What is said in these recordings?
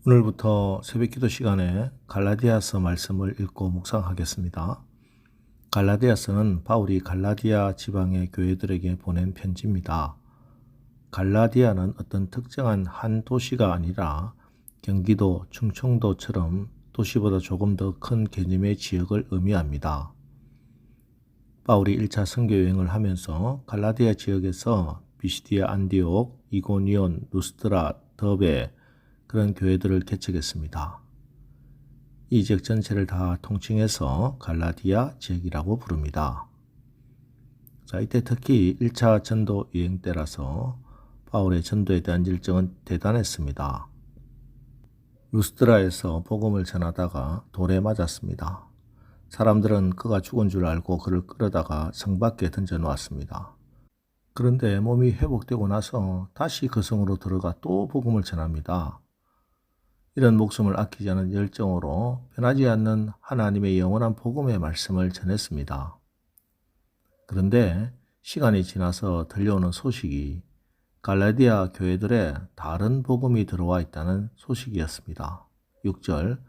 오늘부터 새벽기도 시간에 갈라디아서 말씀을 읽고 묵상하겠습니다. 갈라디아서는 바울이 갈라디아 지방의 교회들에게 보낸 편지입니다. 갈라디아는 어떤 특정한 한 도시가 아니라 경기도, 충청도처럼 도시보다 조금 더 큰 개념의 지역을 의미합니다. 바울이 1차 선교 여행을 하면서 갈라디아 지역에서 비시디아, 안디옥, 이고니온, 루스드라, 더베 그런 교회들을 개척했습니다. 이 지역 전체를 다 통칭해서 갈라디아 지역이라고 부릅니다. 자, 이때 특히 1차 전도 여행 때라서 바울의 전도에 대한 열정은 대단했습니다. 루스드라에서 복음을 전하다가 돌에 맞았습니다. 사람들은 그가 죽은 줄 알고 그를 끌어다가 성 밖에 던져놓았습니다. 그런데 몸이 회복되고 나서 다시 그 성으로 들어가 또 복음을 전합니다. 이런 목숨을 아끼지 않은 열정으로 변하지 않는 하나님의 영원한 복음의 말씀을 전했습니다. 그런데 시간이 지나서 들려오는 소식이 갈라디아 교회들에 다른 복음이 들어와 있다는 소식이었습니다. 6절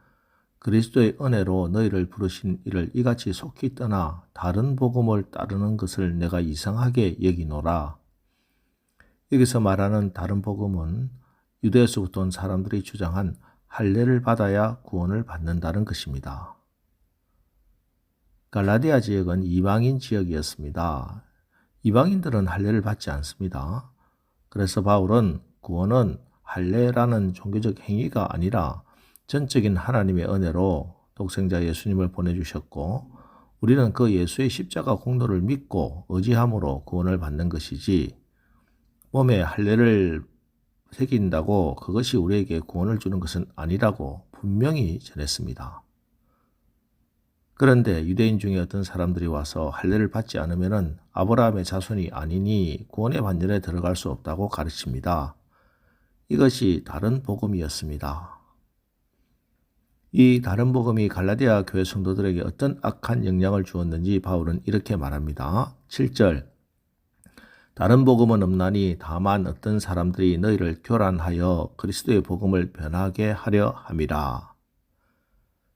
그리스도의 은혜로 너희를 부르신 이를 이같이 속히 떠나 다른 복음을 따르는 것을 내가 이상하게 여기노라. 여기서 말하는 다른 복음은 유대에서부터 온 사람들이 주장한 할례를 받아야 구원을 받는다는 것입니다. 갈라디아 지역은 이방인 지역이었습니다. 이방인들은 할례를 받지 않습니다. 그래서 바울은 구원은 할례라는 종교적 행위가 아니라 전적인 하나님의 은혜로 독생자 예수님을 보내주셨고 우리는 그 예수의 십자가 공로를 믿고 의지함으로 구원을 받는 것이지 몸에 할례를 새긴다고 그것이 우리에게 구원을 주는 것은 아니라고 분명히 전했습니다. 그런데 유대인 중에 어떤 사람들이 와서 할례를 받지 않으면 아브라함의 자손이 아니니 구원의 반열에 들어갈 수 없다고 가르칩니다. 이것이 다른 복음이었습니다. 이 다른 복음이 갈라디아 교회 성도들에게 어떤 악한 영향을 주었는지 바울은 이렇게 말합니다. 7절 다른 복음은 없나니 다만 어떤 사람들이 너희를 교란하여 그리스도의 복음을 변하게 하려 함이라.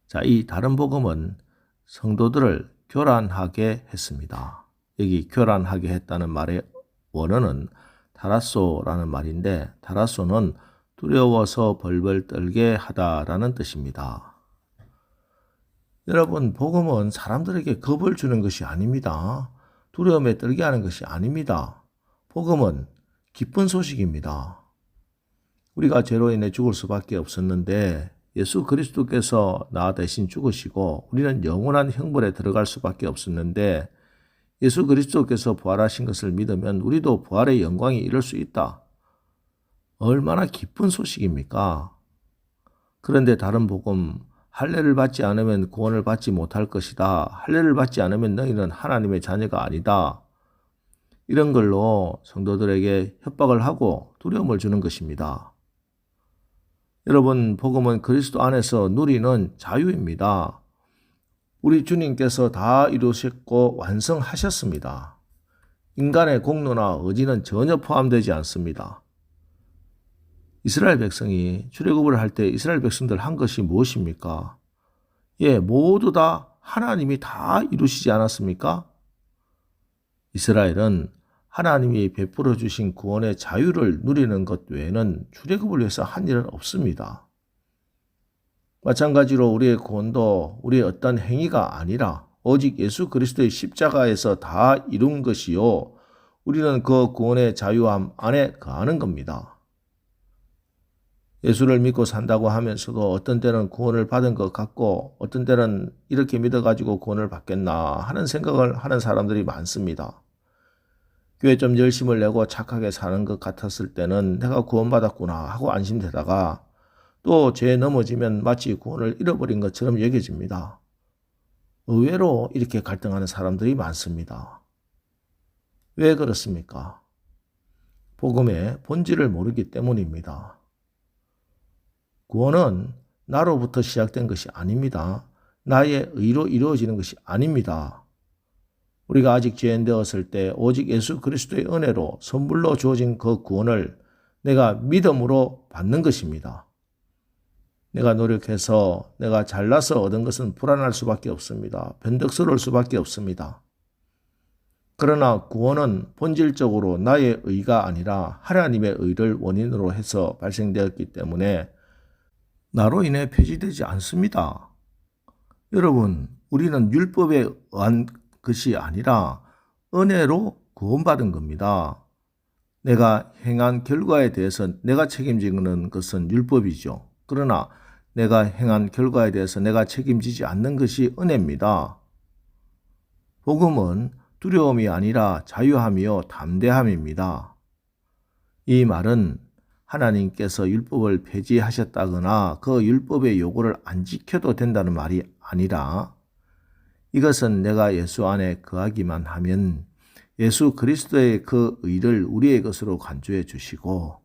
자, 이 다른 복음은 성도들을 교란하게 했습니다. 여기 교란하게 했다는 말의 원어는 타라소라는 말인데 타라소는 두려워서 벌벌 떨게 하다라는 뜻입니다. 여러분, 복음은 사람들에게 겁을 주는 것이 아닙니다. 두려움에 떨게 하는 것이 아닙니다. 복음은 기쁜 소식입니다. 우리가 죄로 인해 죽을 수밖에 없었는데 예수 그리스도께서 나 대신 죽으시고 우리는 영원한 형벌에 들어갈 수밖에 없었는데 예수 그리스도께서 부활하신 것을 믿으면 우리도 부활의 영광에 이를 수 있다. 얼마나 기쁜 소식입니까? 그런데 다른 복음, 할례를 받지 않으면 구원을 받지 못할 것이다. 할례를 받지 않으면 너희는 하나님의 자녀가 아니다. 이런 걸로 성도들에게 협박을 하고 두려움을 주는 것입니다. 여러분, 복음은 그리스도 안에서 누리는 자유입니다. 우리 주님께서 다 이루셨고 완성하셨습니다. 인간의 공로나 의지는 전혀 포함되지 않습니다. 이스라엘 백성이 출애굽을 할 때 이스라엘 백성들 한 것이 무엇입니까? 모두 다 하나님이 다 이루시지 않았습니까? 이스라엘은 하나님이 베풀어 주신 구원의 자유를 누리는 것 외에는 출애굽을 위해서 한 일은 없습니다. 마찬가지로 우리의 구원도 우리의 어떤 행위가 아니라 오직 예수 그리스도의 십자가에서 다 이룬 것이요. 우리는 그 구원의 자유함 안에 거하는 겁니다. 예수를 믿고 산다고 하면서도 어떤 때는 구원을 받은 것 같고 어떤 때는 이렇게 믿어가지고 구원을 받겠나 하는 생각을 하는 사람들이 많습니다. 교회 좀 열심을 내고 착하게 사는 것 같았을 때는 내가 구원받았구나 하고 안심되다가 또 죄에 넘어지면 마치 구원을 잃어버린 것처럼 여겨집니다. 의외로 이렇게 갈등하는 사람들이 많습니다. 왜 그렇습니까? 복음의 본질을 모르기 때문입니다. 구원은 나로부터 시작된 것이 아닙니다. 나의 의로 이루어지는 것이 아닙니다. 우리가 아직 죄인 되었을 때 오직 예수 그리스도의 은혜로 선물로 주어진 그 구원을 내가 믿음으로 받는 것입니다. 내가 노력해서 내가 잘나서 얻은 것은 불안할 수밖에 없습니다. 변덕스러울 수밖에 없습니다. 그러나 구원은 본질적으로 나의 의가 아니라 하나님의 의를 원인으로 해서 발생되었기 때문에 나로 인해 폐지되지 않습니다. 여러분, 우리는 율법에 의한 것이 아니라 은혜로 구원받은 겁니다. 내가 행한 결과에 대해서 내가 책임지는 것은 율법이죠. 그러나 내가 행한 결과에 대해서 내가 책임지지 않는 것이 은혜입니다. 복음은 두려움이 아니라 자유함이요 담대함입니다. 이 말은 하나님께서 율법을 폐지하셨다거나 그 율법의 요구를 안 지켜도 된다는 말이 아니라 이것은 내가 예수 안에 거하기만 하면 예수 그리스도의 그 의를 우리의 것으로 간주해 주시고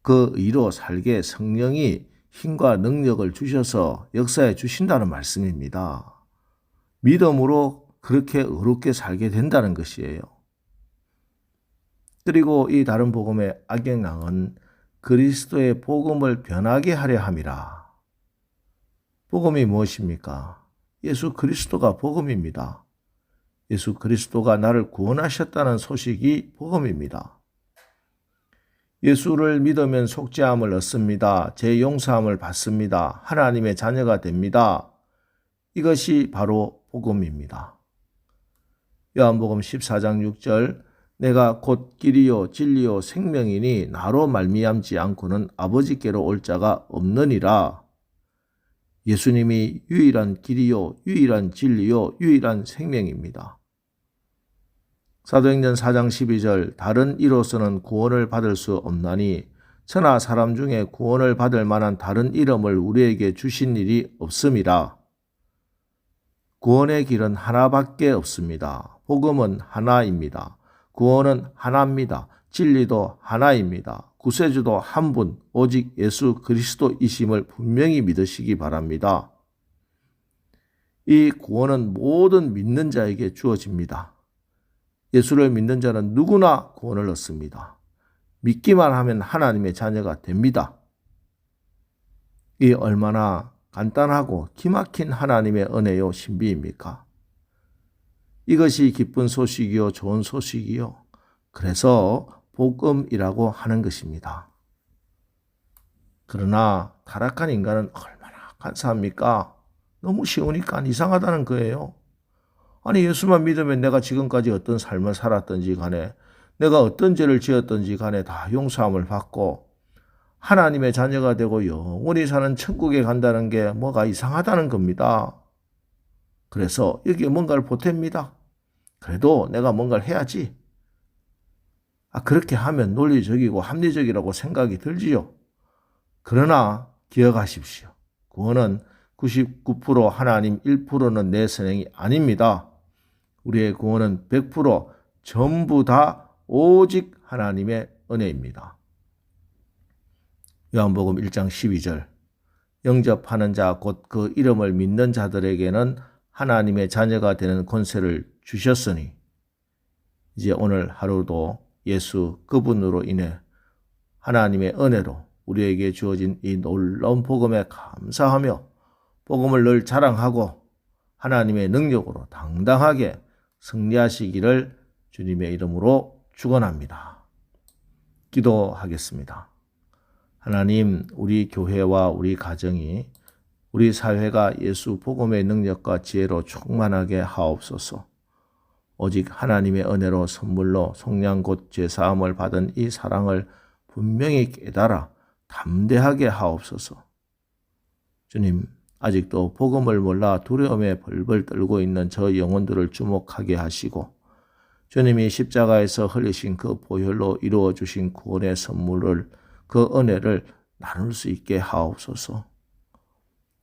그 의로 살게 성령이 힘과 능력을 주셔서 역사해 주신다는 말씀입니다. 믿음으로 그렇게 의롭게 살게 된다는 것이에요. 그리고 이 다른 복음의 악영향은 그리스도의 복음을 변하게 하려 함이라. 복음이 무엇입니까? 예수 그리스도가 복음입니다. 예수 그리스도가 나를 구원하셨다는 소식이 복음입니다. 예수를 믿으면 속죄함을 얻습니다. 제 용서함을 받습니다. 하나님의 자녀가 됩니다. 이것이 바로 복음입니다. 요한복음 14장 6절 내가 곧 길이요 진리요 생명이니 나로 말미암지 않고는 아버지께로 올 자가 없느니라. 예수님이 유일한 길이요 유일한 진리요 유일한 생명입니다. 사도행전 4장 12절 다른 이로서는 구원을 받을 수 없나니 천하 사람 중에 구원을 받을 만한 다른 이름을 우리에게 주신 일이 없음이라. 구원의 길은 하나밖에 없습니다. 복음은 하나입니다. 구원은 하나입니다. 진리도 하나입니다. 구세주도 한 분, 오직 예수 그리스도이심을 분명히 믿으시기 바랍니다. 이 구원은 모든 믿는 자에게 주어집니다. 예수를 믿는 자는 누구나 구원을 얻습니다. 믿기만 하면 하나님의 자녀가 됩니다. 이 얼마나 간단하고 기막힌 하나님의 은혜요 신비입니까? 이것이 기쁜 소식이요 좋은 소식이요. 그래서 복음이라고 하는 것입니다. 그러나 타락한 인간은 얼마나 간사합니까? 너무 쉬우니까 이상하다는 거예요. 아니 예수만 믿으면 내가 지금까지 어떤 삶을 살았든지 간에 내가 어떤 죄를 지었든지 간에 다 용서함을 받고 하나님의 자녀가 되고 영원히 사는 천국에 간다는 게 뭐가 이상하다는 겁니다. 그래서 여기에 뭔가를 보탭니다. 그래도 내가 뭔가를 해야지. 그렇게 하면 논리적이고 합리적이라고 생각이 들지요. 그러나 기억하십시오. 구원은 99% 하나님 1%는 내 선행이 아닙니다. 우리의 구원은 100% 전부 다 오직 하나님의 은혜입니다. 요한복음 1장 12절 영접하는 자 곧 그 이름을 믿는 자들에게는 하나님의 자녀가 되는 권세를 주셨으니 이제 오늘 하루도 예수 그분으로 인해 하나님의 은혜로 우리에게 주어진 이 놀라운 복음에 감사하며 복음을 늘 자랑하고 하나님의 능력으로 당당하게 승리하시기를 주님의 이름으로 축원합니다. 기도하겠습니다. 하나님, 우리 교회와 우리 가정이 우리 사회가 예수 복음의 능력과 지혜로 충만하게 하옵소서. 오직 하나님의 은혜로 선물로 속량 곧 죄사함을 받은 이 사랑을 분명히 깨달아 담대하게 하옵소서. 주님, 아직도 복음을 몰라 두려움에 벌벌 떨고 있는 저 영혼들을 주목하게 하시고 주님이 십자가에서 흘리신 그 보혈로 이루어 주신 구원의 선물을 그 은혜를 나눌 수 있게 하옵소서.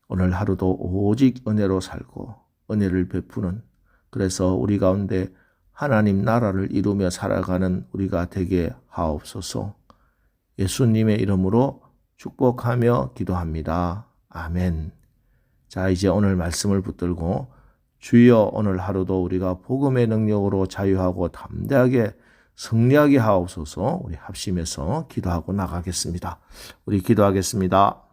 오늘 하루도 오직 은혜로 살고 은혜를 베푸는 그래서 우리 가운데 하나님 나라를 이루며 살아가는 우리가 되게 하옵소서. 예수님의 이름으로 축복하며 기도합니다. 아멘. 자, 이제 오늘 말씀을 붙들고 주여 오늘 하루도 우리가 복음의 능력으로 자유하고 담대하게 승리하게 하옵소서. 우리 합심해서 기도하고 나가겠습니다. 우리 기도하겠습니다.